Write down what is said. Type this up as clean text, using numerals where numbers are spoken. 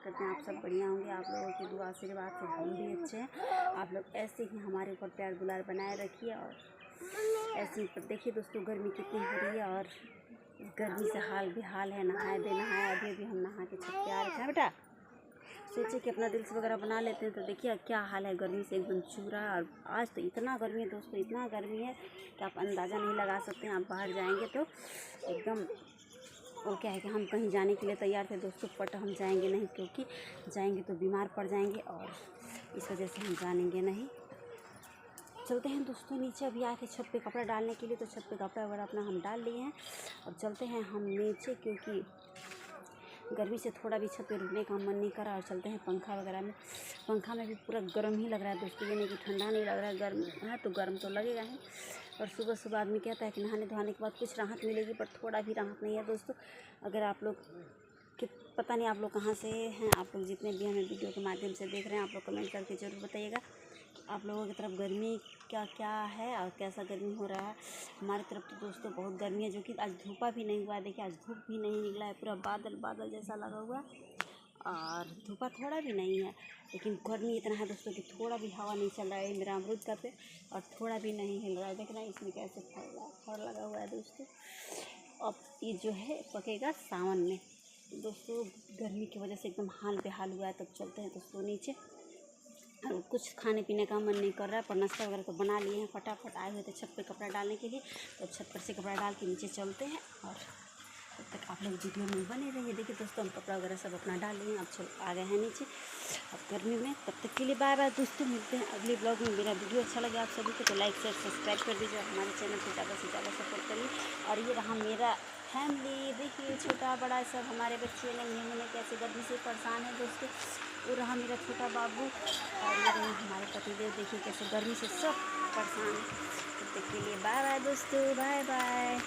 करते हैं आप सब बढ़िया होंगे। आप लोगों की दुआ आशीर्वाद से हम भी अच्छे हैं। आप लोग ऐसे ही हमारे ऊपर प्यार दुलार बनाए रखिए। और ऐसे ही देखिए दोस्तों गर्मी कितनी हो रही है और गर्मी से हाल बेहाल है। नहाए बेनहाए अभी अभी हम नहा के छत पे आ रहे थे बेटा। सोचे कि अपना रील्स वगैरह बना लेते हैं, तो देखिए क्या हाल है, गर्मी से एकदम चूरा। और आज तो इतना गर्मी है दोस्तों, इतना गर्मी है कि आप अंदाज़ा नहीं लगा सकते हैं। आप बाहर जाएंगे तो एकदम, और क्या है कि हम कहीं जाने के लिए तैयार थे दोस्तों, बट हम जाएंगे नहीं, क्योंकि जाएंगे तो बीमार पड़ जाएंगे और इस वजह से हम जानेंगे नहीं। चलते हैं दोस्तों नीचे, अभी आके छत पे कपड़ा डालने के लिए, तो छत पे कपड़ा वगैरह अपना हम डाल लिए हैं और चलते हैं हम नीचे, क्योंकि गर्मी से थोड़ा भी छत पे रुकने का मन नहीं करा। और चलते हैं पंखा वगैरह में। पंखा में भी पूरा गर्म ही लग रहा है दोस्तों, ये नहीं कि ठंडा नहीं लग रहा है। गर्म है तो गर्म तो लगेगा ही। और सुबह सुबह आदमी कहता है कि नहाने धोने के बाद कुछ राहत मिलेगी, पर थोड़ा भी राहत नहीं है दोस्तों। अगर आप लोग कि पता नहीं आप लोग कहाँ से हैं, आप लोग जितने भी हमें वीडियो के माध्यम से देख रहे हैं, आप लोग कमेंट करके ज़रूर बताइएगा आप लोगों की तरफ गर्मी क्या क्या है और कैसा गर्मी हो रहा है। हमारी तरफ तो दोस्तों बहुत गर्मी है, जो कि आज धूपा भी नहीं हुआ है। देखिए आज धूप भी नहीं निकला है, पूरा बादल बादल जैसा लगा हुआ है और धूपा थोड़ा भी नहीं है। लेकिन गर्मी इतना है दोस्तों कि थोड़ा भी हवा नहीं चल रहा है। मेरा अमरूद का पेड़ और थोड़ा भी नहीं हिल रहा है। देख रहे हैं इसमें कैसे फल लगा हुआ है दोस्तों। अब ये जो है पकेगा सावन में दोस्तों। गर्मी की वजह से एकदम हाल बेहाल हुआ है। तब चलते हैं दोस्तों नीचे। और कुछ खाने पीने का मन नहीं कर रहा है, पर नाश्ता वगैरह तो बना लिए हैं। फटाफट आए हुए थे छत पे कपड़ा डालने के लिए, तो छत पर से कपड़ा डाल के नीचे चलते हैं। और तब तक आप लोग वीडियो में बने रहिए। देखिए दोस्तों हम कपड़ा वगैरह सब अपना डाल लिए हैं, अब चल आ गए हैं नीचे अब गर्मी में। तब तक के लिए बाय बाय दोस्तों, मिलते हैं अगले ब्लॉग में। मेरा वीडियो अच्छा लगे आप सभी को तो लाइक शेयर सब्सक्राइब कर दीजिए, हमारे चैनल को ज़्यादा से ज़्यादा सपोर्ट करिए। और ये रहा मेरा फैमिली, देखिए छोटा बड़ा सब हमारे बच्चे नहीं हैं, कैसे गर्मी से परेशान है दोस्तों। वो रहा मेरा छोटा बाबू और ये रहे हमारे पतिदेव, देखिए कैसे गर्मी से सब परेशान है। तब तक के लिए बाय बाय दोस्तों, बाय बाय।